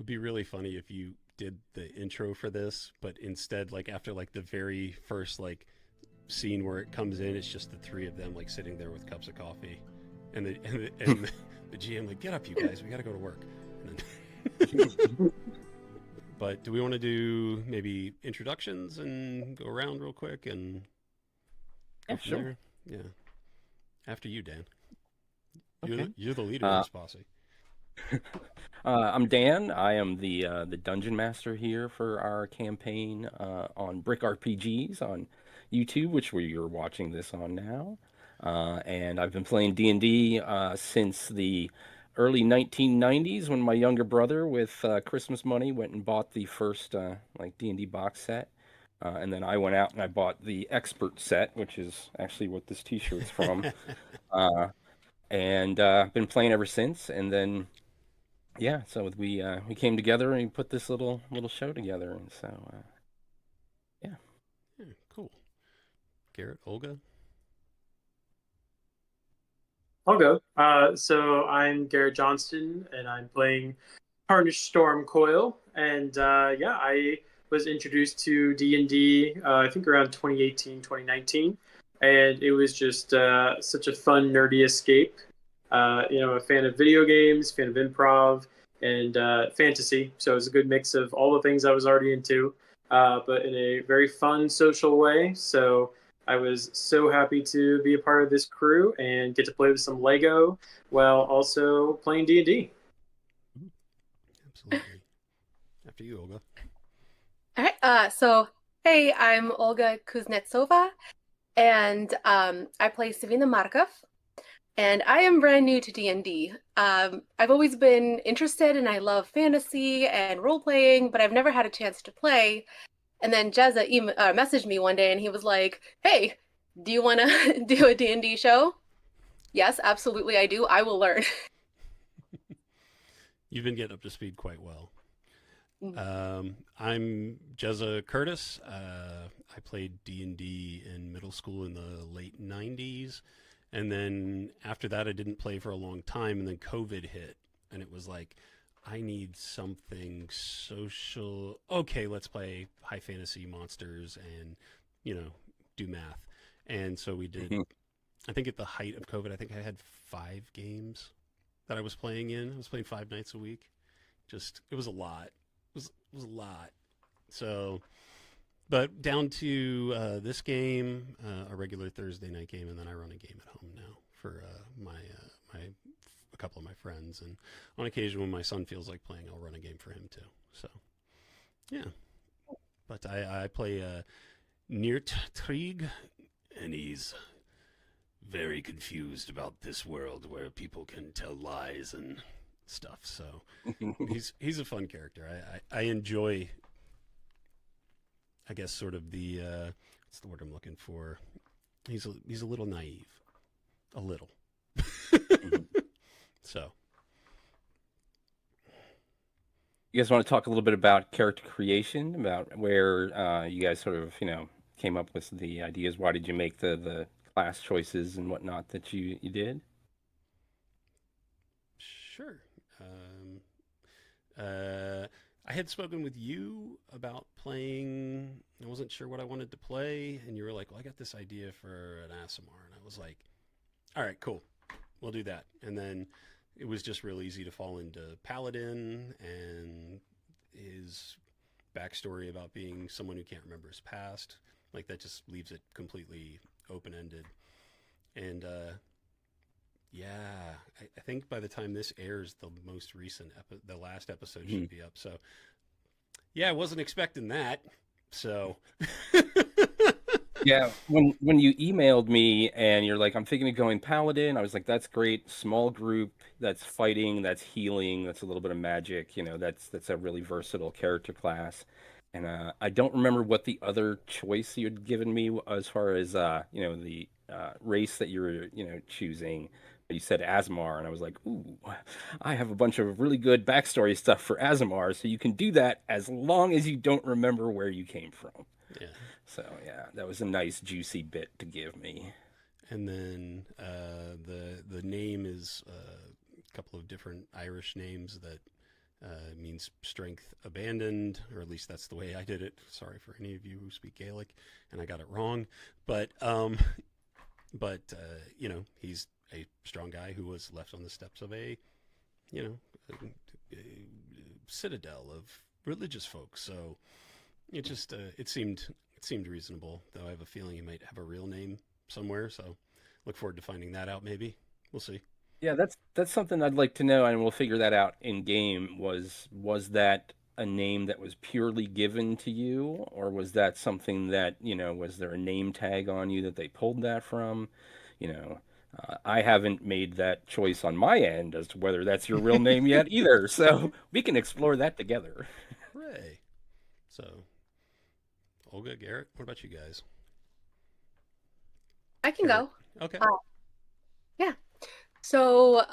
would be really funny if you did the intro for this, but instead, like after like the very first like scene where it comes in, it's just the three of them like sitting there with cups of coffee, and the GM like, get up, you guys, we got to go to work. And then, but do we want to do maybe introductions and go around real quick and go Yeah, from sure. there? Yeah, after you, Dan. Okay. You're the leader of Uh, this posse. I'm Dan. I am the dungeon master here for our campaign on Brick RPGs on YouTube, which you're watching this on now. And I've been playing D&D since the early 1990s when my younger brother, with Christmas money, went and bought the first like D&D box set. And then I went out and I bought the expert set, which is actually what this T-shirt's from. Uh, and been playing ever since. And then yeah, so we came together and we put this little show together, and so yeah. Yeah, cool. Garrett, Olga. I'll go. So I'm Garrett Johnston, and I'm playing Tarnish Storm Coil. And yeah, I was introduced to D&D, I think around 2018, 2019. And it was just such a fun, nerdy escape. A fan of video games, fan of improv, and fantasy. So it was a good mix of all the things I was already into, but in a very fun, social way. So I was so happy to be a part of this crew and get to play with some Lego while also playing D&D. Absolutely. After you, Olga. All right. Hey, I'm Olga Kuznetsova, and I play Savina Markov, and I am brand new to D&D. I've always been interested, and I love fantasy and role playing, but I've never had a chance to play. And then Jezza messaged me one day, and he was like, "Hey, do you want to do a D&D show?" Yes, absolutely, I do. I will learn. You've been getting up to speed quite well. I'm Jezza Curtis. I played D&D in middle school in the late 90s. And then after that, I didn't play for a long time. And then COVID hit. And it was like, I need something social. Okay, let's play high fantasy monsters and, do math. And so we did, Mhm. I think at the height of COVID, I think I had 5 games that I was playing in. I was playing 5 nights a week. Just, it was a lot. It was a lot. So, but down to this game, a regular Thursday night game, and then I run a game at home now for my a couple of my friends, and on occasion when my son feels like playing, I'll run a game for him too. So, yeah. But I play Neart Trig, and he's very confused about this world where people can tell lies and stuff. So he's a fun character. I enjoy, I guess, sort of the what's the word I'm looking for? He's a little naive, a little. Mhm. So You guys want to talk a little bit about character creation, about where you guys sort of came up with the ideas? Why did you make the class choices and whatnot that you did? sure. Um, uh, I had spoken with you about playing. I wasn't sure what I wanted to play, and you were like, "Well, I got this idea for an Asimar," and I was like, "All right, cool, we'll do that." And then it was just real easy to fall into paladin and his backstory about being someone who can't remember his past. Like that just leaves it completely open ended. And yeah, I think by the time this airs, the most recent, the last episode should be up. So yeah, I wasn't expecting that. So Yeah, when you emailed me and you're like, I'm thinking of going paladin, I was like, that's great. Small group, that's fighting, that's healing, that's a little bit of magic, that's a really versatile character class. And I don't remember what the other choice you had given me as far as the race that you were, choosing. You said Asmar, and I was like, ooh, I have a bunch of really good backstory stuff for Asmar, so you can do that as long as you don't remember where you came from. yeah, So yeah, that was a nice juicy bit to give me. and then the name is a couple of different Irish names that means strength abandoned, or at least that's the way I did it. Sorry for any of you who speak Gaelic and I got it wrong, but you know, he's a strong guy who was left on the steps of a, you know, a citadel of religious folks. So it just it seemed reasonable, though I have a feeling he might have a real name somewhere. So look forward to finding that out. Maybe we'll see. Yeah, that's something I'd like to know, and we'll figure that out in game. Was that a name that was purely given to you, or was that something that, you know, was there a name tag on you that they pulled that from? You know, I haven't made that choice on my end as to whether that's your real name yet either, so we can explore that together. Hooray! So, Olga, Garrett, what about you guys? I can Garrett. go. Okay. Yeah. So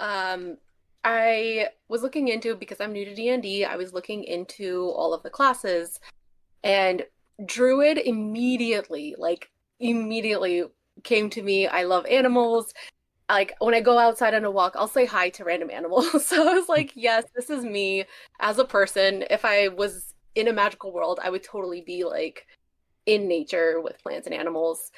I was looking into, because I'm new to D&D, I was looking into all of the classes, and Druid immediately came to me. I love animals. Like when I go outside on a walk, I'll say hi to random animals. So I was like, yes, this is me as a person. If I was in a magical world, I would totally be like in nature with plants and animals.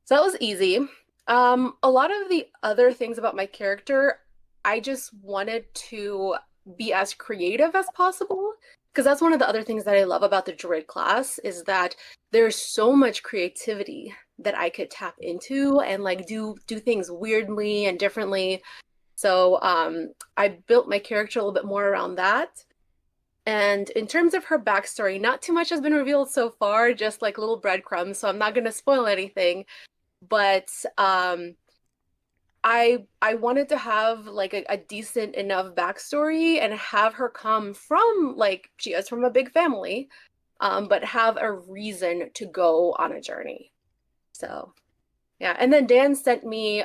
So that was easy. A lot of the other things about my character, I just wanted to be as creative as possible, because that's one of the other things that I love about the druid class is that there's so much creativity that I could tap into and like do things weirdly and differently. So I built my character a little bit more around that. And in terms of her backstory, not too much has been revealed so far, just like little breadcrumbs, so I'm not going to spoil anything. But I wanted to have like a decent enough backstory and have her come from, like, she is from a big family, but have a reason to go on a journey. So yeah, and then Dan sent me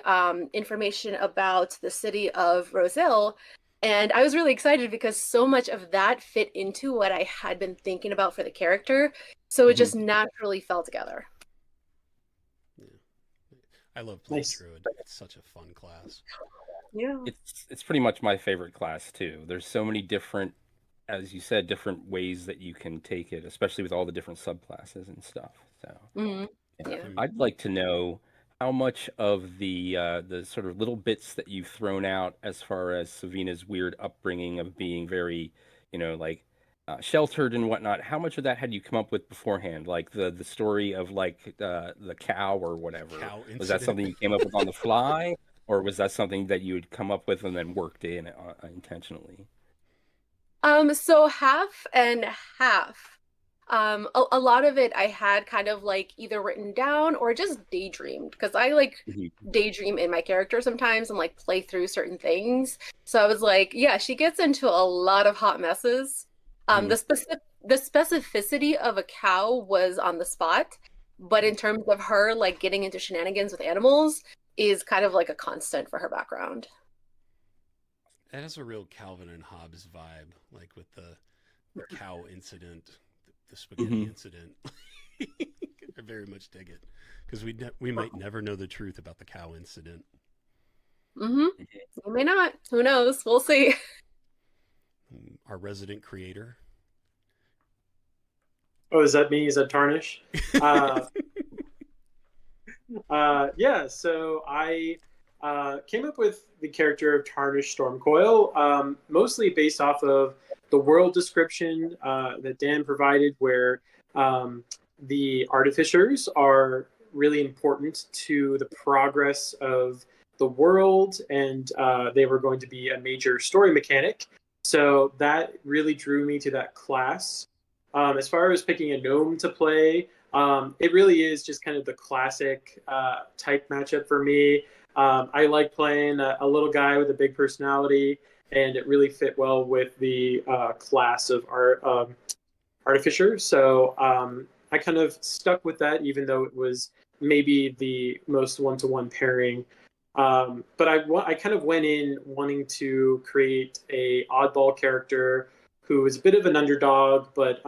information about the city of Roselle, and I was really excited because so much of that fit into what I had been thinking about for the character, so it just naturally fell together. I love playing Nice. Druid. It's such a fun class. Yeah. It's pretty much my favorite class too. There's so many different, as you said, different ways that you can take it, especially with all the different subclasses and stuff. So Mm-hmm. yeah, Yeah. I'd like to know how much of the sort of little bits that you've thrown out as far as Savina's weird upbringing of being very, you know, like sheltered and whatnot. How much of that had you come up with beforehand? Like the story of like the cow or whatever. Cow Was that incident. something you came up with on the fly, or was that something that you had come up with and then worked in intentionally? So half and half. A lot of it I had kind of like either written down or just daydreamed, because I like daydream in my character sometimes and like play through certain things. So I was like, yeah, she gets into a lot of hot messes. The specificity of a cow was on the spot, but in terms of her like getting into shenanigans with animals is kind of like a constant for her background. That has a real Calvin and Hobbes vibe, like with the cow incident, the spaghetti incident. I very much dig it, because we might never know the truth about the cow incident. Mm-hmm. We may not. Who knows? We'll see. Our resident creator. Oh, is that me? Is that Tarnish? Yeah, so I came up with the character of Tarnish Stormcoil, mostly based off of the world description that Dan provided, where the artificers are really important to the progress of the world, and they were going to be a major story mechanic. So that really drew me to that class. As far as picking a gnome to play, it really is just kind of the classic type matchup for me. I like playing a little guy with a big personality, and it really fit well with the class of artificer. So I kind of stuck with that, even though it was maybe the most one-to-one pairing. But I kind of went in wanting to create a oddball character who was a bit of an underdog, but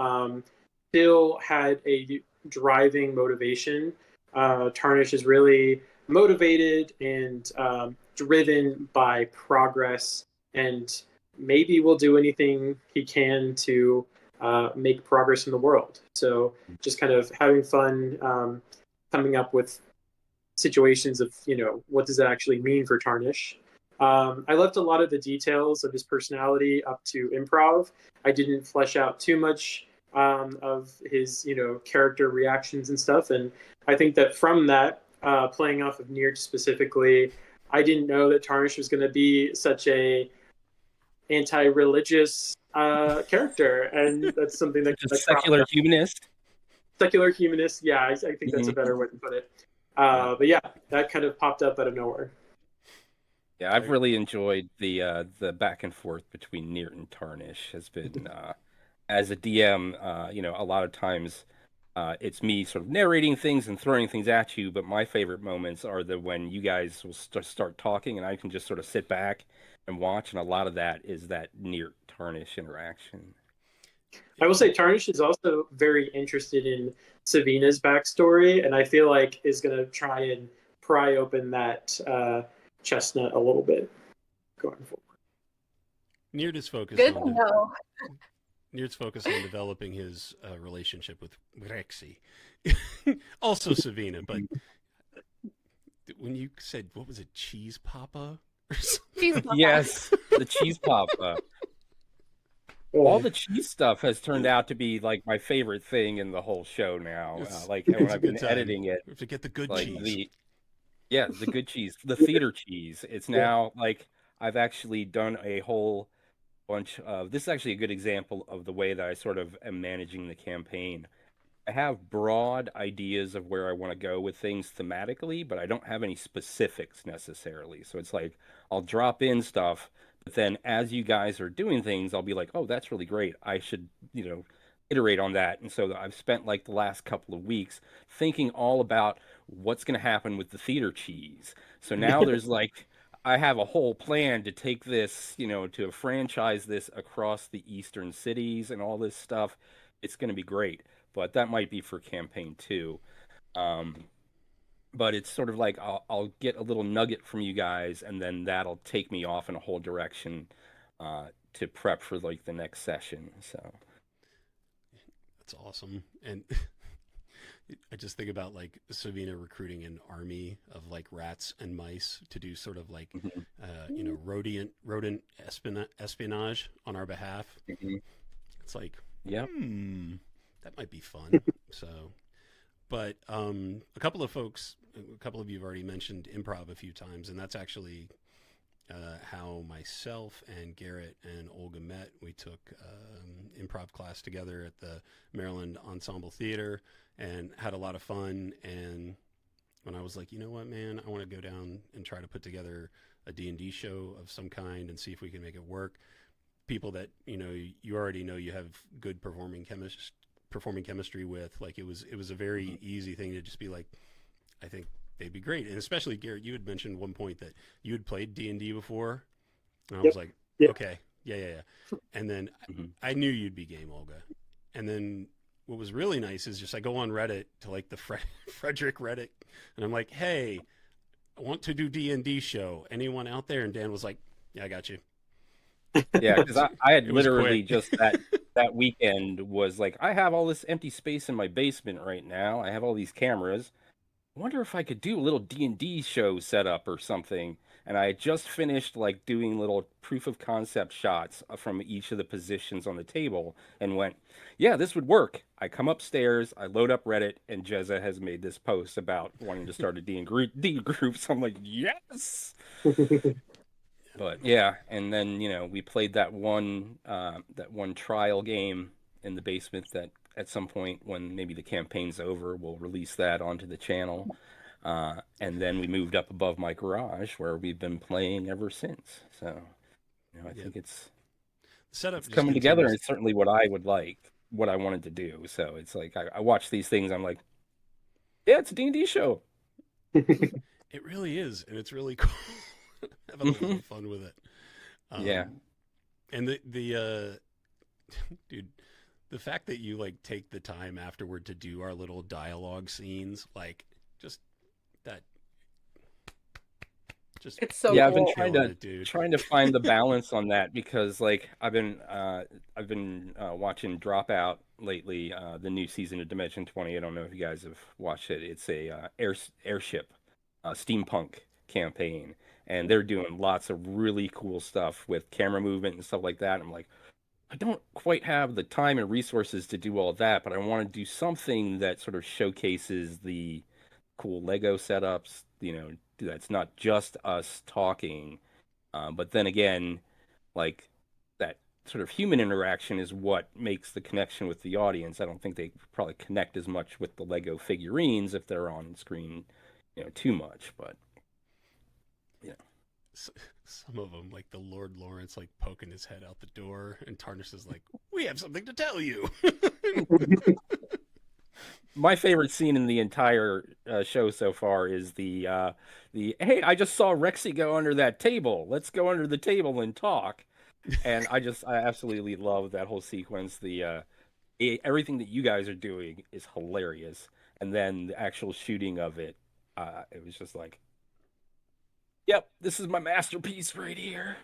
still had a driving motivation. Tarnish is really motivated and driven by progress and maybe will do anything he can to make progress in the world. So just kind of having fun, coming up with situations of, what does that actually mean for Tarnish. I left a lot of the details of his personality up to improv. I didn't flesh out too much of his, character reactions and stuff. And I think that from that, playing off of Neart specifically, I didn't know that Tarnish was going to be such a anti-religious character, and that's something that Such a secular humanist. Secular humanist, yeah, I think that's a better way to put it. But yeah, that kind of popped up out of nowhere. Yeah, I've really enjoyed the back and forth between Neart and Tarnish. Has been as a DM, a lot of times it's me sort of narrating things and throwing things at you, but my favorite moments are when you guys will start talking and I can just sort of sit back and watch, and a lot of that is that Neart Tarnish interaction. I will say Tarnish is also very interested in Savina's backstory, and I feel like is going to try and pry open that chestnut a little bit going forward. Neart is focused Good on to know. Neart's focused on developing his relationship with Rexy, also Savina. But when you said, what was it, cheese papa? Cheese papa. Yes, the cheese papa. All the cheese stuff has turned out to be like my favorite thing in the whole show now. Like when I've been editing it, we have to get the good like cheese. The good cheese, the theater cheese. It's now like I've actually done a whole bunch of. This is actually a good example of the way that I sort of am managing the campaign. I have broad ideas of where I want to go with things thematically, but I don't have any specifics necessarily. So it's like I'll drop in stuff, but then as you guys are doing things, I'll be like, oh, that's really great. I should, iterate on that. And so I've spent like the last couple of weeks thinking all about what's going to happen with the theater cheese. So now there's like, I have a whole plan to take this, to franchise this across the eastern cities and all this stuff. It's going to be great. But that might be for campaign 2. But it's sort of like I'll get a little nugget from you guys, and then that'll take me off in a whole direction to prep for like the next session. So that's awesome. And I just think about like Savina recruiting an army of like rats and mice to do sort of like rodent espionage on our behalf. It's like, that might be fun. So, but a couple of you have already mentioned improv a few times, and that's actually how myself and Garrett and Olga met. We took improv class together at the Maryland Ensemble Theater and had a lot of fun. And when I was like, you know what, man, I want to go down and try to put together a D&D show of some kind and see if we can make it work. People that you already know you have good performing chemistry with, like it was a very easy thing to just be like, I think they'd be great. And especially Garrett, you had mentioned one point that you had played D&D before, and I was like, okay, yeah. And then I knew you'd be game, Olga. And then what was really nice is just I go on Reddit to like the Frederick Reddit, and I'm like, hey, I want to do D&D show. Anyone out there? And Dan was like, yeah, I got you. Yeah, because I had literally just that weekend was like, I have all this empty space in my basement right now. I have all these cameras. I wonder if I could do a little D&D show setup or something. And I had just finished like doing little proof of concept shots from each of the positions on the table and went, yeah, this would work. I come upstairs, I load up Reddit, and Jezza has made this post about wanting to start a D&D group. So I'm like, yes. But yeah, and then we played that one trial game in the basement that at some point when maybe the campaign's over, we'll release that onto the channel. And then we moved up above my garage where we've been playing ever since. So I think it's coming together, and it's certainly what I would like, what I wanted to do. So it's like I watch these things, I'm like, yeah, it's a D&D show. It really is, and it's really cool. Having a lot of fun with it. Yeah. And the dude, the fact that you like take the time afterward to do our little dialogue scenes, like just Just It's so Yeah, I've been cool. trying to find the balance on that because like I've been watching Dropout lately, the new season of Dimension 20. I don't know if you guys have watched it. It's a airship steampunk campaign, and they're doing lots of really cool stuff with camera movement and stuff like that. I'm like, I don't quite have the time and resources to do all that, but I want to do something that sort of showcases the cool Lego setups, that's not just us talking. But then again, like that sort of human interaction is what makes the connection with the audience. I don't think they probably connect as much with the Lego figurines if they're on screen, too much. But yeah, some of them, like the Lord Lawrence, like poking his head out the door, and Tarnish is like, "We have something to tell you." my favorite scene in the entire show so far is the hey, I just saw Rexy go under that table. Let's go under the table and talk. And I absolutely love that whole sequence. Everything that you guys are doing is hilarious, and then the actual shooting of it, it was just like, yep, this is my masterpiece right here.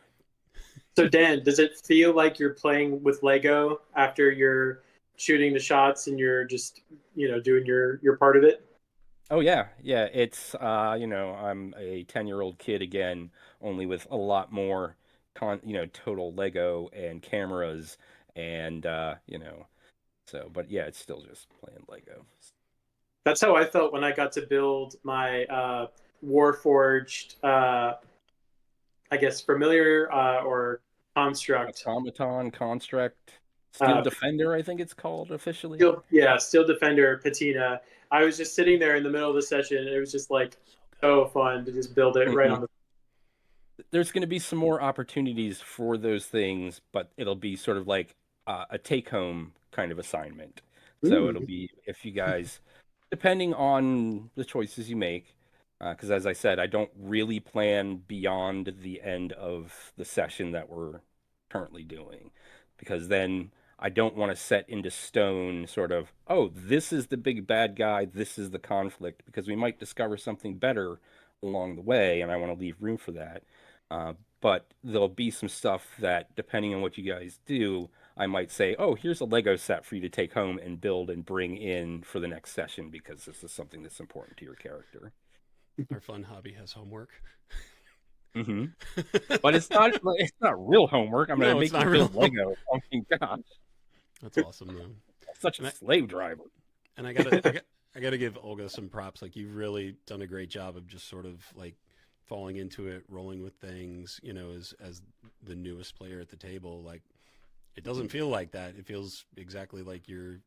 So Dan, does it feel like you're playing with Lego after you're shooting the shots and you're just doing your part of it? Oh yeah, yeah. It's I'm a 10-year-old kid again, only with a lot more total Lego and cameras and so but yeah, it's still just playing Lego. That's how I felt when I got to build my Warforged, I guess, familiar or construct. Automaton, Construct, Steel Uh, Defender, I think it's called officially. Steel Defender Patina. I was just sitting there in the middle of the session, and it was just like so fun to just build it right on the. There's going to be some more opportunities for those things, but it'll be sort of like a take-home kind of assignment. So it'll be if you guys, depending on the choices you make, because as I said, I don't really plan beyond the end of the session that we're currently doing, because then I don't want to set into stone sort of, oh, this is the big bad guy, this is the conflict, because we might discover something better along the way, and I want to leave room for that. But there'll be some stuff that, depending on what you guys do, I might say, oh, here's a Lego set for you to take home and build and bring in for the next session because this is something that's important to your character. Our fun hobby has homework. Mm-hmm. But it's not real homework. I'm going to make you build Lego. Oh my gosh. That's awesome, though. Such a slave driver. And I gotta give Olga some props. Like, you've really done a great job of just sort of like falling into it, rolling with things, as the newest player at the table. Like, it doesn't feel like that. It feels exactly like you're,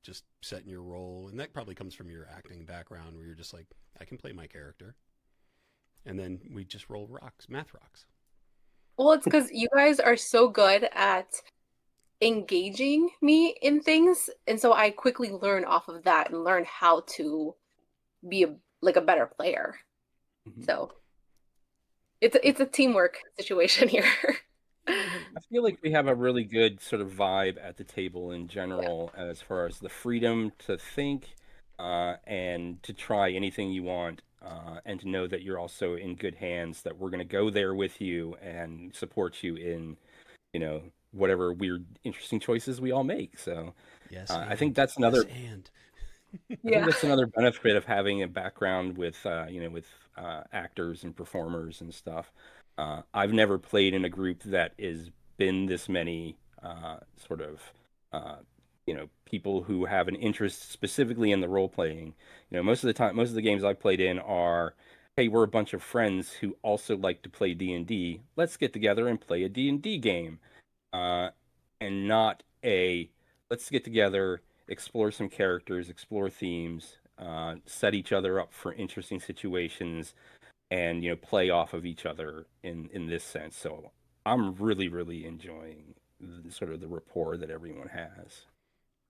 just setting your role. And that probably comes from your acting background where you're just like, I can play my character. And then we just roll math rocks. Well, it's because you guys are so good at engaging me in things. And so I quickly learn off of that and learn how to be a better player. Mm-hmm. So it's a teamwork situation here. I feel like we have a really good sort of vibe at the table in general, as far as the freedom to think and to try anything you want, and to know that you're also in good hands, that we're going to go there with you and support you in, whatever weird, interesting choices we all make. So I think that's another. I think that's another benefit of having a background with, with actors and performers and stuff. I've never played in a group that has been this many sort of, people who have an interest specifically in the role playing. Most of the time, most of the games I've played in are, hey, we're a bunch of friends who also like to play D&D. Let's get together and play a D&D game, and not let's get together, explore some characters, explore themes, set each other up for interesting situations, and play off of each other in this sense. So I'm really, really enjoying sort of the rapport that everyone has.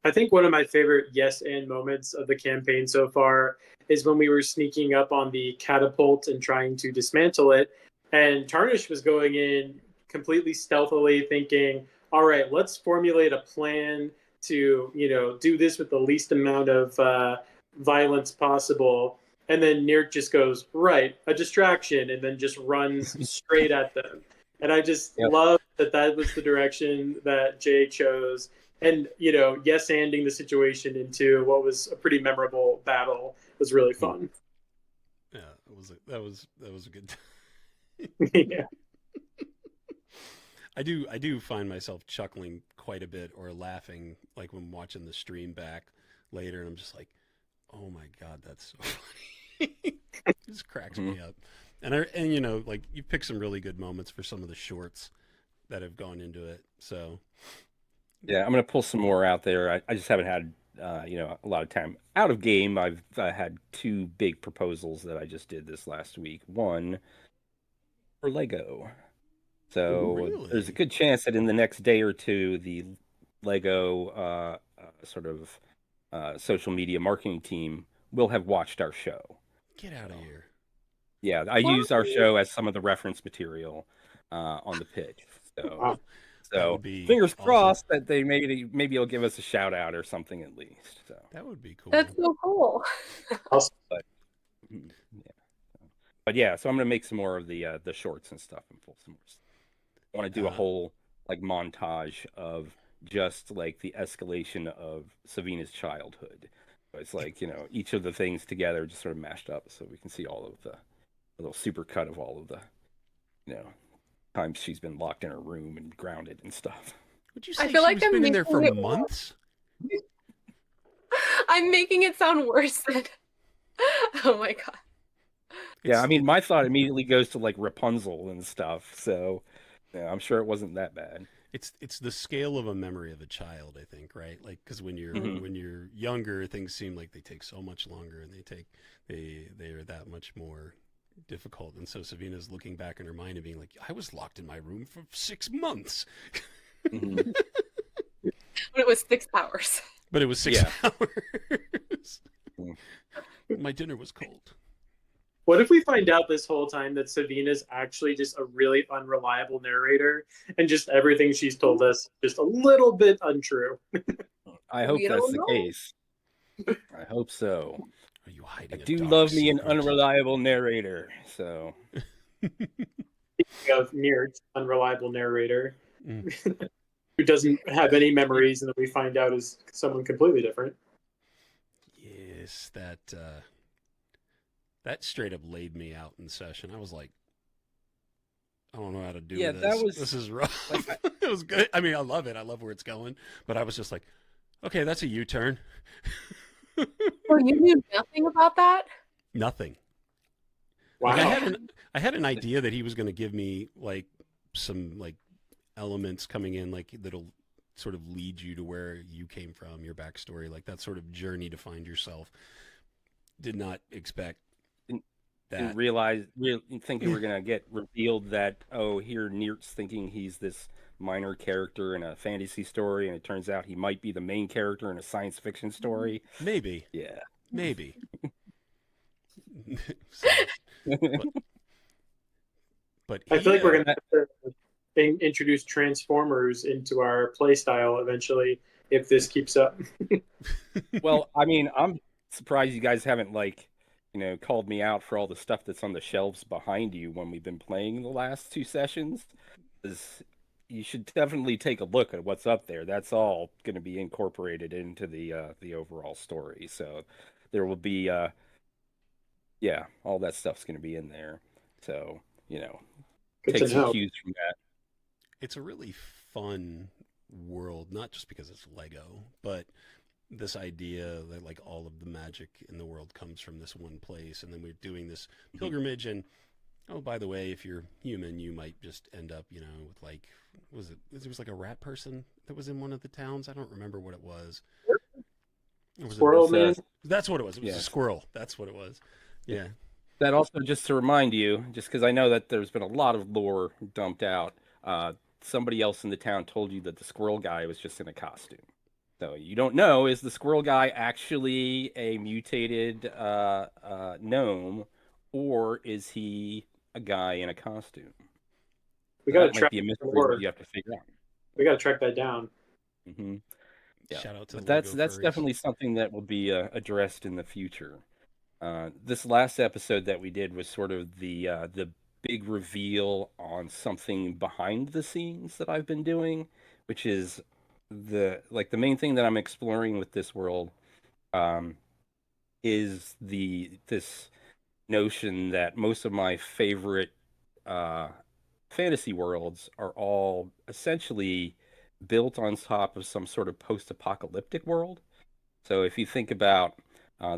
I think one of my favorite yes and moments of the campaign so far is when we were sneaking up on the catapult and trying to dismantle it, and Tarnish was going in completely stealthily, thinking, all right, let's formulate a plan to do this with the least amount of violence possible. And then Neart just goes, right, a distraction, and then just runs straight at them. And I just love that was the direction that Jay chose. And, yes-anding the situation into what was a pretty memorable battle was really fun. Yeah, that was a good time. Yeah. I do find myself chuckling quite a bit or laughing like when watching the stream back later, and I'm just like, oh my god, that's so funny. It just cracks me up. And like you pick some really good moments for some of the shorts that have gone into it. So yeah, I'm gonna pull some more out there. I just haven't had a lot of time out of game. I've had two big proposals that I just did this last week. One for Lego. So there's a good chance that in the next day or two, the Lego sort of social media marketing team will have watched our show. Get out of here. Yeah, I use our show as some of the reference material on the pitch. So fingers crossed that they maybe will give us a shout out or something at least. So that would be cool. That's so cool. But yeah, so I'm gonna make some more of the shorts and stuff and pull some more. I want to do a whole like montage of just like the escalation of Savina's childhood. So it's like each of the things together just sort of mashed up, so we can see all of the little super cut of all of the times she's been locked in her room and grounded and stuff. Would you say she's been in there for months? I'm making it sound worse than. Oh my god. Yeah, I mean, my thought immediately goes to like Rapunzel and stuff. So, yeah, I'm sure it wasn't that bad. It's the scale of a memory of a child, I think, right? Like because when you're younger, things seem like they take so much longer, and they are that much more difficult. And so Savina's looking back in her mind and being like, "I was locked in my room for 6 months." But it was 6 hours. But it was 6 hours. My dinner was cold. What if we find out this whole time that Savina's actually just a really unreliable narrator and just everything she's told us just a little bit untrue? I hope that's the case. I hope so. Are you hiding? I do love me an unreliable narrator. So, speaking of Neart, unreliable narrator, who doesn't have any memories, and then we find out is someone completely different. Yes, that straight up laid me out in session. I was like, I don't know how to do this. This is rough. It was good. I mean, I love it. I love where it's going. But I was just like, okay, that's a U-turn. So you knew nothing about that? Nothing. Wow. Like I had an idea that he was going to give me like some like elements coming in, like that'll sort of lead you to where you came from, your backstory, like that sort of journey to find yourself. Did not expect that. Didn't think we were gonna get revealed that here Neart's thinking he's this minor character in a fantasy story, and it turns out he might be the main character in a science fiction story. Maybe. Yeah. Maybe. But I feel like we're gonna have to introduce Transformers into our playstyle eventually if this keeps up. Well, I mean, I'm surprised you guys haven't called me out for all the stuff that's on the shelves behind you when we've been playing the last 2 sessions. You should definitely take a look at what's up there. That's all going to be incorporated into the overall story. So there will be all that stuff's going to be in there. So take some cues from that. It's a really fun world, not just because it's Lego, but this idea that like all of the magic in the world comes from this one place, and then we're doing this pilgrimage, and by the way, if you're human, you might just end up with like it was like a rat person that was in one of the towns. I don't remember what it was. Squirrel man. That's what it was. It was a squirrel. That's what it was. Yeah. That also, just to remind you, just because I know that there's been a lot of lore dumped out, somebody else in the town told you that the squirrel guy was just in a costume. So you don't know, is the squirrel guy actually a mutated gnome, or is he a guy in a costume? That might be a mystery that you have to figure out. We got to track that down. Mm-hmm. Yeah. Shout out to that's definitely something that will be addressed in the future. This last episode that we did was sort of the big reveal on something behind the scenes that I've been doing, which is the main thing that I'm exploring with this world, um, is this notion that most of my favorite uh, fantasy worlds are all essentially built on top of some sort of post-apocalyptic world. So if you think about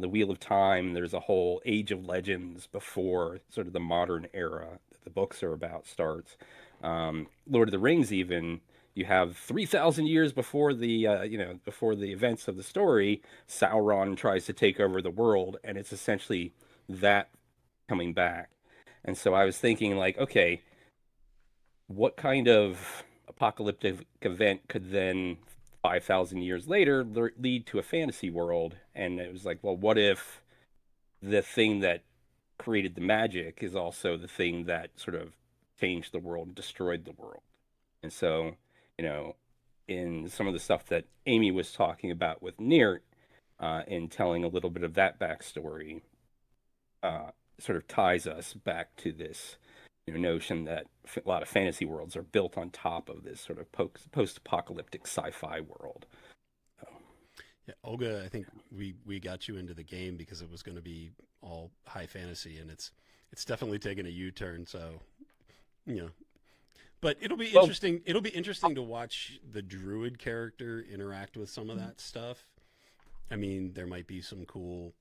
the Wheel of Time, there's a whole Age of Legends before sort of the modern era that the books are about starts. Lord of the Rings, even you have 3,000 years before before the events of the story, Sauron tries to take over the world, and it's essentially that coming back. And so I was thinking, like, okay, what kind of apocalyptic event could then 5,000 years later lead to a fantasy world? And it was like, well, what if the thing that created the magic is also the thing that sort of changed the world and destroyed the world? And so, you know, in some of the stuff that Amy was talking about with Neart, in telling a little bit of that backstory, uh, sort of ties us back to this notion that a lot of fantasy worlds are built on top of this sort of post-apocalyptic sci-fi world. So, Yeah, Olga, I think we got you into the game because it was going to be all high fantasy, and it's definitely taken a U-turn. So, you know, but it'll be well, interesting. It'll be interesting to watch the druid character interact with some of that stuff. I mean, there might be some cool,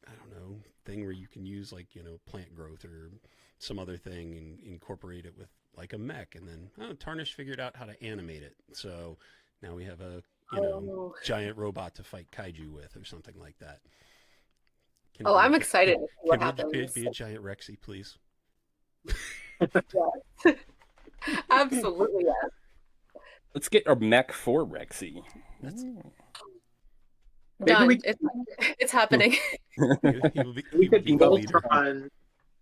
I don't know, thing where you can use like, plant growth or some other thing and incorporate it with like a mech, and then Tarnish figured out how to animate it. So now we have a Oh, giant robot to fight kaiju with or something like that. Can it oh, be a I'm gi- excited can, to see what can it happens. be a giant Rexy, please? Yes. Absolutely, yes. let's get a mech for Rexy. That's Maybe Done. It's happening. he will be we could the leader.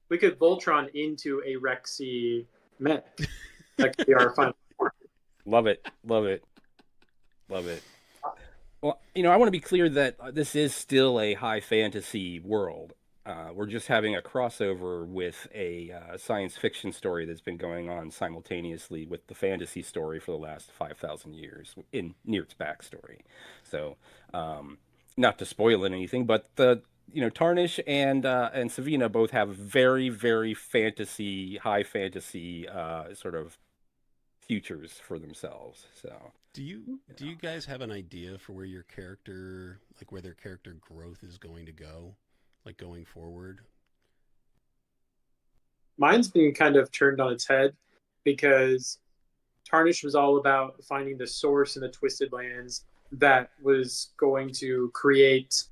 We could Voltron into a Rexy mech. That could be our final form. Love it, love it, love it. Well, I want to be clear that this is still a high fantasy world. We're just having a crossover with a science fiction story that's been going on simultaneously with the fantasy story for the last 5,000 years in Neart's backstory. So, not to spoil it anything, but Tarnish and Savina both have very, very high fantasy sort of futures for themselves. So, Do you guys have an idea for where your character, like where their character growth is going to go, like going forward? Mine's being kind of turned on its head because Tarnish was all about finding the source in the Twisted Lands that was going to create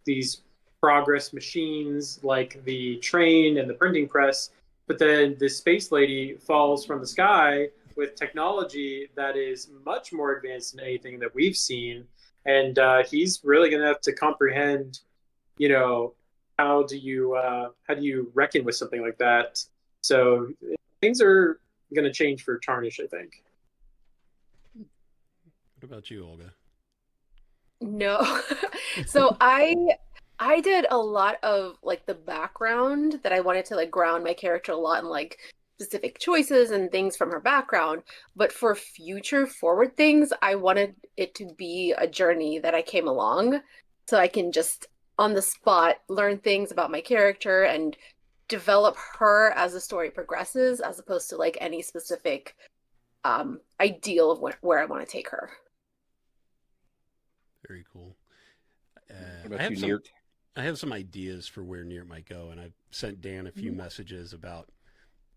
these progress machines like the train and the printing press. But then this space lady falls from the sky with technology that is much more advanced than anything that we've seen. And he's really going to have to comprehend, you know, how do you reckon with something like that? So things are going to change for Tarnish, I think. What about you, Olga? No. So I did a lot of like the background that I wanted to like ground my character a lot in like specific choices and things from her background. But for future forward things, I wanted it to be a journey that I came along so I can just on the spot learn things about my character and develop her as the story progresses, as opposed to like any specific ideal of where I want to take her. Very cool. what about you, Neart? I have some ideas for where Near might go, and I've sent Dan a few messages about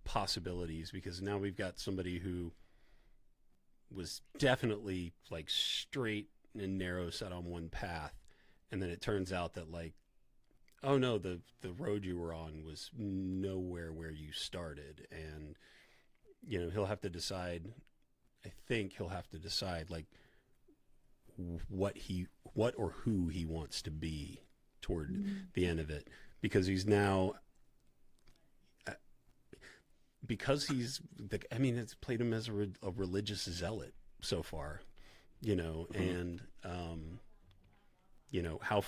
possibilities because now we've got somebody who was definitely like straight and narrow set on one path, and then it turns out that like, oh no, the road you were on was nowhere where you started, and he'll have to decide. I think he'll have to decide like what or who he wants to be toward the end of it, because he's now it's played him as a religious zealot so far, and how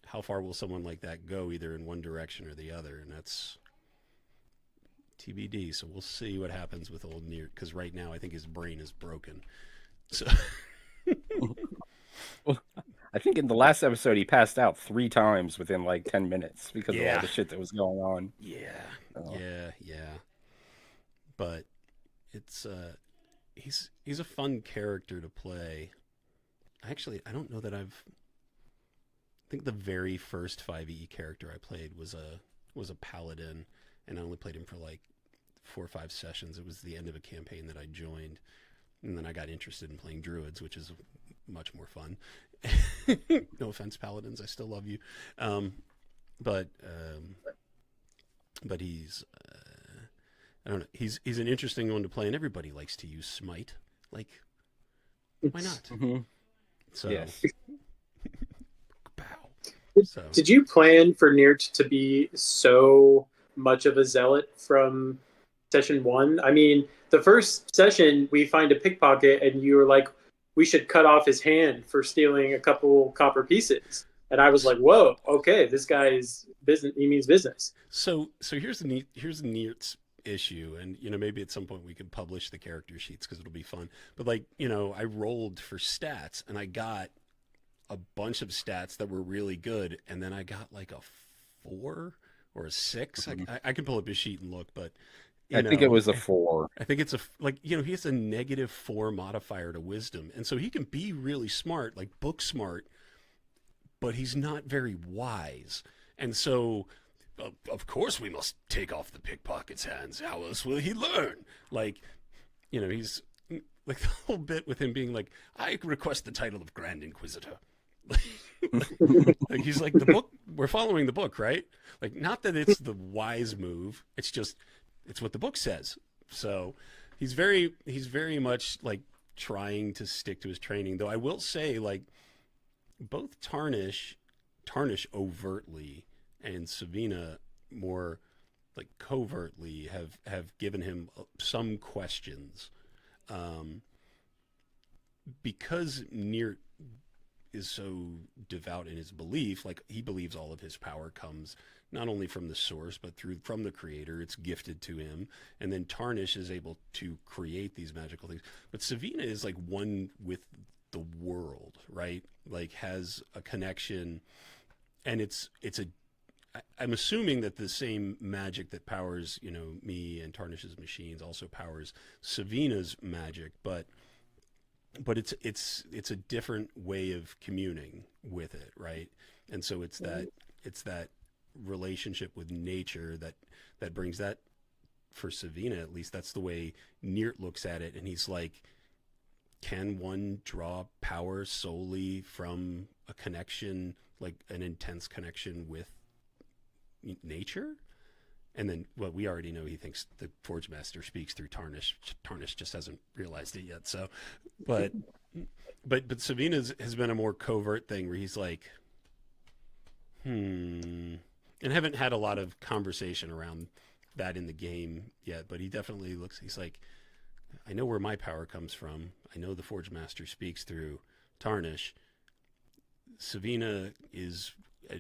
how far will someone like that go, either in one direction or the other, and that's TBD. So we'll see what happens with old Neart, because right now I think his brain is broken. So Well, I think in the last episode he passed out 3 times within like 10 minutes because of all yeah, the shit that was going on. yeah, Oh. yeah. But it's he's a fun character to play. Actually, I don't know that I think the very first 5e character I played was a paladin, and I only played him for like 4 or 5 sessions. It was the end of a campaign that I joined, and then I got interested in playing druids, which is much more fun. No offense, paladins, I still love you, um, but he's I don't know. He's an interesting one to play, and everybody likes to use smite. Like, why not? Mm-hmm. So, Yes. pow. So, Did you plan for Neart to be so much of a zealot from session one? I mean, the first session we find a pickpocket, and you were like, "We should cut off his hand for stealing a couple copper pieces." And I was like, "Whoa, okay, this guy is business. He means business." so here's Neart's issue, and maybe at some point we could publish the character sheets because it'll be fun. But like I rolled for stats, and I got a bunch of stats that were really good, and then I got like a 4 or a 6. Mhm. I can pull up his sheet and look, but I think it was a 4. I think it's he has a -4 modifier to wisdom, and so he can be really smart, like book smart, but he's not very wise. And so, of course, we must take off the pickpocket's hands. How else will he learn? Like, he's like the whole bit with him being like, I request the title of Grand Inquisitor. Like he's like, the book, we're following the book, right? Like, not that it's the wise move. It's just, it's what the book says. So he's very much like trying to stick to his training. Though I will say, like, both Tarnish overtly, and Savina more like covertly have given him some questions, because Neart is so devout in his belief. Like, he believes all of his power comes not only from the source but from the creator. It's gifted to him, and then Tarnish is able to create these magical things. But Savina is like one with the world, right? Like, has a connection, and I'm assuming that the same magic that powers me and Tarnish's machines also powers Savina's magic, but it's a different way of communing with it, right? And so it's that relationship with nature that brings that. For Savina, at least, that's the way Neart looks at it, and he's like, can one draw power solely from a connection, like an intense connection with nature? And then, well, we already know he thinks the Forge Master speaks through Tarnish. Tarnish just hasn't realized it yet. So, but Savina's has been a more covert thing where he's like, and haven't had a lot of conversation around that in the game yet. But he definitely looks. He's like, I know where my power comes from. I know the Forge Master speaks through Tarnish. Savina is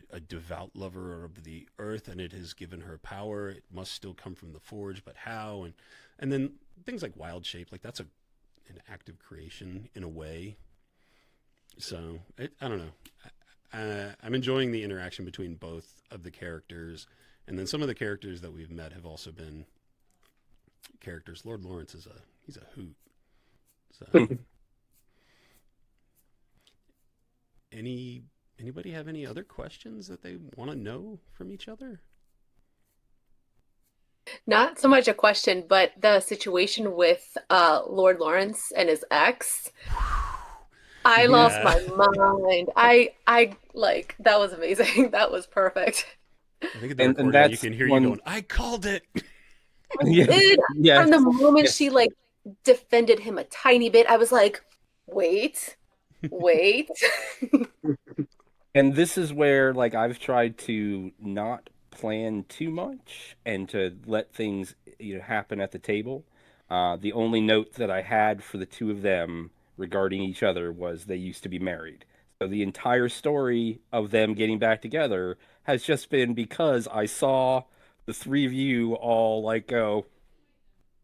a devout lover of the earth, and it has given her power. It must still come from the Forge, but how? And then things like wild shape, like that's an active creation in a way. So I don't know. I'm enjoying the interaction between both of the characters, and then some of the characters that we've met have also been characters. Lord Lawrence he's a hoot. So anybody have any other questions that they want to know from each other? Not so much a question, but the situation with Lord Lawrence and his ex. I lost my mind. I like, that was amazing. That was perfect. I think at the And recording you that's can hear one. you going, I called it. Yeah. Yes. From the moment Yes. she like defended him a tiny bit, I was like, wait. And this is where, like, I've tried to not plan too much and to let things happen at the table. The only note that I had for the two of them regarding each other was they used to be married. So the entire story of them getting back together has just been because I saw the three of you all like go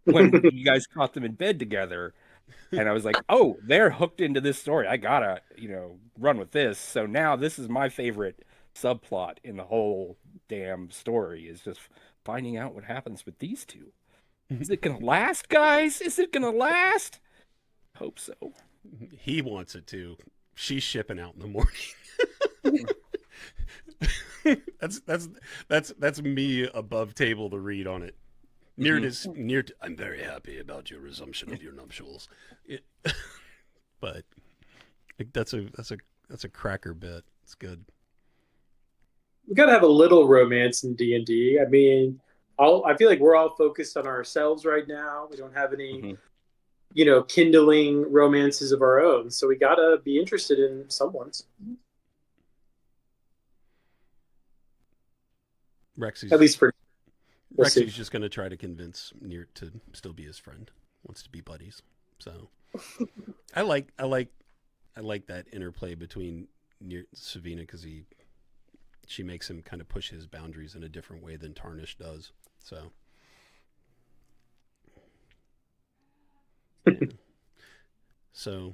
when you guys caught them in bed together. And I was like, oh, they're hooked into this story. I gotta, run with this. So now this is my favorite subplot in the whole damn story is just finding out what happens with these two. Is it gonna last, guys? Is it gonna last? Hope so. He wants it to. She's shipping out in the morning. That's me above table to read on it. Neart. I'm very happy about your resumption of your nuptials. But that's a cracker bit. It's good. We gotta have a little romance in D&D. I mean, I feel like we're all focused on ourselves right now. We don't have any, kindling romances of our own. So we gotta be interested in someone's. Rexy's, At least for Rexy's just going to try to convince Neart to still be his friend. Wants to be buddies. So I like that interplay between Neart and Savina because she makes him kind of push his boundaries in a different way than Tarnish does. So yeah. So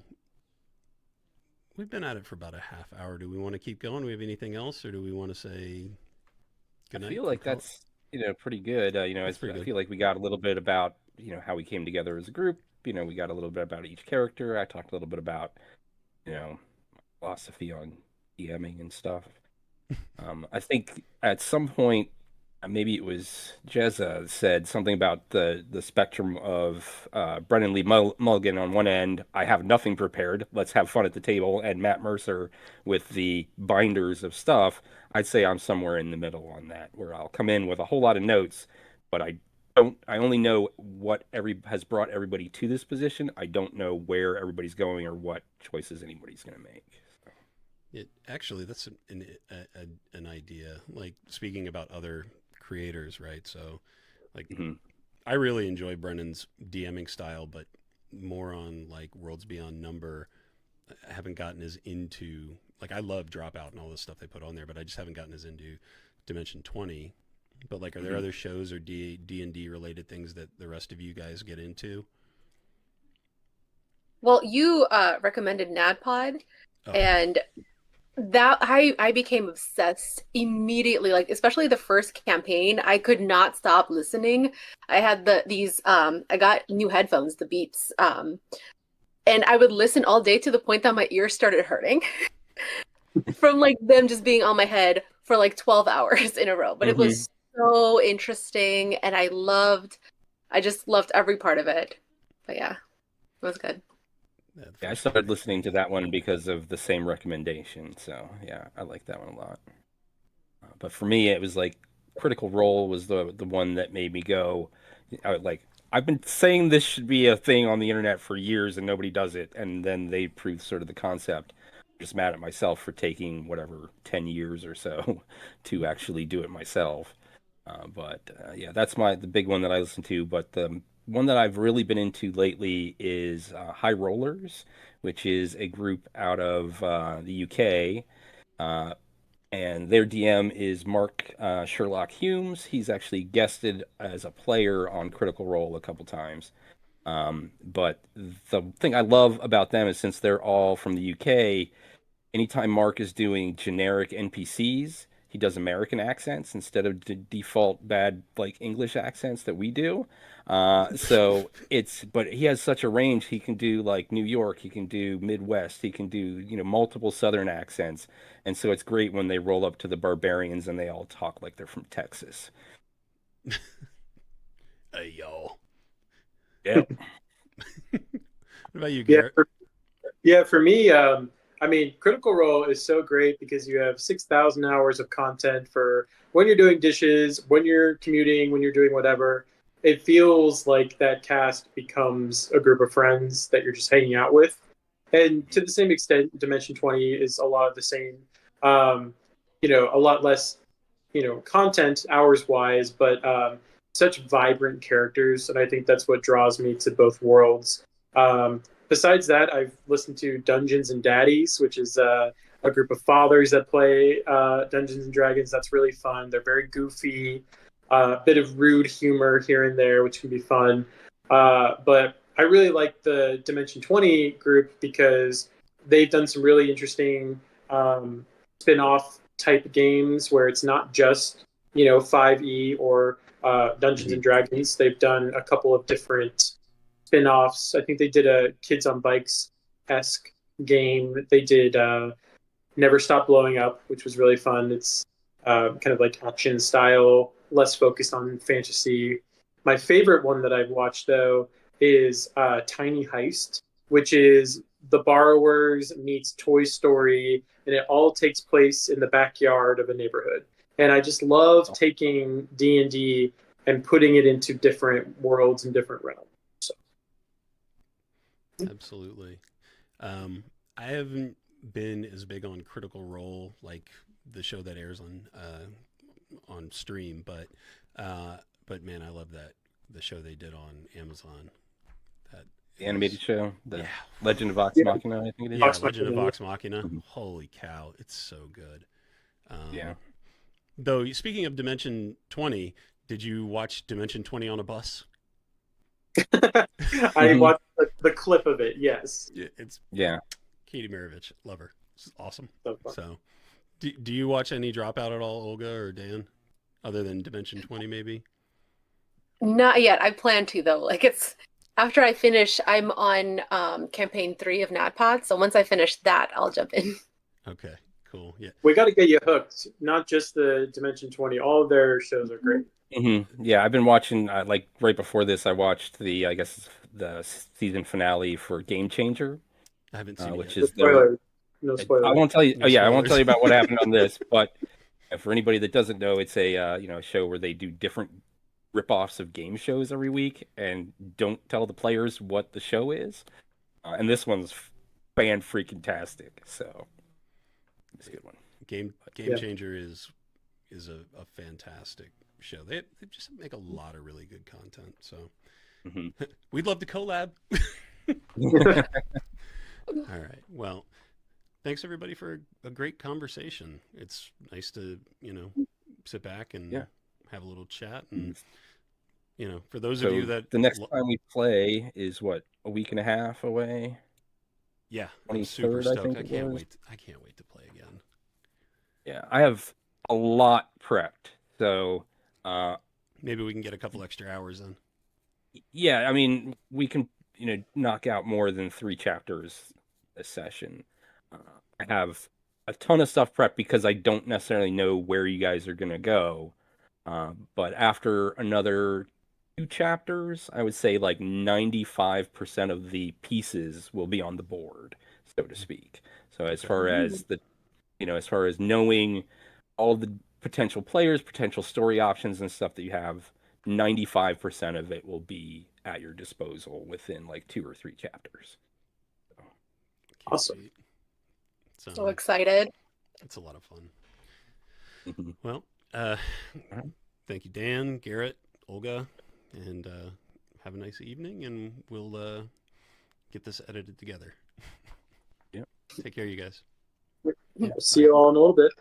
we've been at it for about a half hour. Do we want to keep going? Do we have anything else, or do we want to say good night? I feel like that's pretty good. I feel like we got a little bit about how we came together as a group. We got a little bit about each character. I talked a little bit about philosophy on DMing and stuff. I think at some point, maybe it was Jezza said something about the spectrum of Brennan Lee Mulligan on one end. I have nothing prepared. Let's have fun at the table. And Matt Mercer with the binders of stuff. I'd say I'm somewhere in the middle on that, where I'll come in with a whole lot of notes, but I only know what has brought everybody to this position. I don't know where everybody's going or what choices anybody's going to make. Actually, that's an idea. Like speaking about other creators, right? So, like, I really enjoy Brennan's DMing style, but more on like Worlds Beyond Number. I haven't gotten as into I love Dropout and all the stuff they put on there, but I just haven't gotten as into Dimension 20. But are there other shows or D&D related things that the rest of you guys get into? Well, you recommended NADPOD, and that I became obsessed immediately. Especially the first campaign, I could not stop listening. I had I got new headphones, the Beats, and I would listen all day to the point that my ears started hurting from them just being on my head for 12 hours in a row. But it was so interesting, and I just loved every part of it. But yeah, it was good. Yeah, I started listening to that one because of the same recommendation. So yeah, I like that one a lot. But for me, it was Critical Role was the one that made me go. I've been saying this should be a thing on the internet for years and nobody does it, and then they proved sort of the concept. I'm just mad at myself for taking 10 years or so to actually do it myself. Yeah, that's the big one that I listen to. But the one that I've really been into lately is High Rollers, which is a group out of the UK. And their DM is Mark Sherlock Humes. He's actually guested as a player on Critical Role a couple times. But the thing I love about them is since they're all from the UK, anytime Mark is doing generic NPCs, he does American accents instead of the default bad English accents that we do. But he has such a range. He can do New York, he can do Midwest, he can do multiple Southern accents, and so it's great when they roll up to the barbarians and they all talk like they're from Texas. Hey y'all. Yep. What about you, Garrett? For me, Critical Role is so great because you have 6,000 hours of content for when you're doing dishes, when you're commuting, when you're doing whatever. It feels like that cast becomes a group of friends that you're just hanging out with. And to the same extent, Dimension 20 is a lot of the same, a lot less, content hours-wise, but such vibrant characters. And I think that's what draws me to both worlds. besides that, I've listened to Dungeons and Daddies, which is a group of fathers that play Dungeons and Dragons. That's really fun. They're very goofy, a bit of rude humor here and there, which can be fun. But I really like the Dimension 20 group because they've done some really interesting spin-off type games where it's not just 5e or Dungeons and Dragons. They've done a couple of different spin-offs. I think they did a Kids on Bikes-esque game. They did Never Stop Blowing Up, which was really fun. It's kind of like action style, less focused on fantasy. My favorite one that I've watched, though, is Tiny Heist, which is The Borrowers meets Toy Story, and it all takes place in the backyard of a neighborhood. And I just love taking D&D and putting it into different worlds and different realms. So. Absolutely. I haven't been as big on Critical Role, like the show that airs on stream, but man, I love the show they did on Amazon. The animated show, the Yeah. Legend of Vox Machina, I think it is. Yeah, Legend of Vox Machina. Holy cow, it's so good. Yeah. Though, speaking of Dimension 20, did you watch Dimension 20 on a bus? I watched the clip of it, yes. It's Yeah. Katie Maravich, love her. It's awesome. So fun. So, do you watch any Dropout at all, Olga or Dan, other than Dimension 20 maybe? Not yet. I plan to though. Like it's after I finish, I'm on campaign 3 of NatPod. So once I finish that, I'll jump in. Okay, cool. Yeah. We got to get you hooked, not just the Dimension 20. All of their shows are great. Yeah, I've been watching, like right before this, I watched the season finale for Game Changer, I haven't seen which it yet. is No spoilers. I won't tell you. No I won't spoilers. tell you about what happened on this, but for anybody that doesn't know, it's a show where they do different rip-offs of game shows every week and don't tell the players what the show is. And this one's fan-freaking-tastic, so it's a good one. Game Changer is a fantastic show. They just make a lot of really good content. So we'd love to collab. All right. Well, thanks everybody for a great conversation. It's nice to sit back and have a little chat. And for those of you that the next time we play is what, a week and a half away. Yeah, I'm super 23rd, stoked. I I think can't it was. wait. I can't wait to play again. Yeah, I have a lot prepped, so Maybe we can get a couple extra hours in. yeah, I mean, we can knock out more than 3 chapters a session. I have a ton of stuff prepped because I don't necessarily know where you guys are gonna go. But after another 2 chapters, I would say like 95% of the pieces will be on the board, so to speak. So as far as as far as knowing all the potential players, potential story options and stuff that you have, 95% of it will be at your disposal within like 2 or 3 chapters. Awesome. Wait. So excited. It's a lot of fun. Well, thank you, Dan, Garrett, Olga, and have a nice evening, and we'll get this edited together. Yep. Take care, you guys. See you all in a little bit.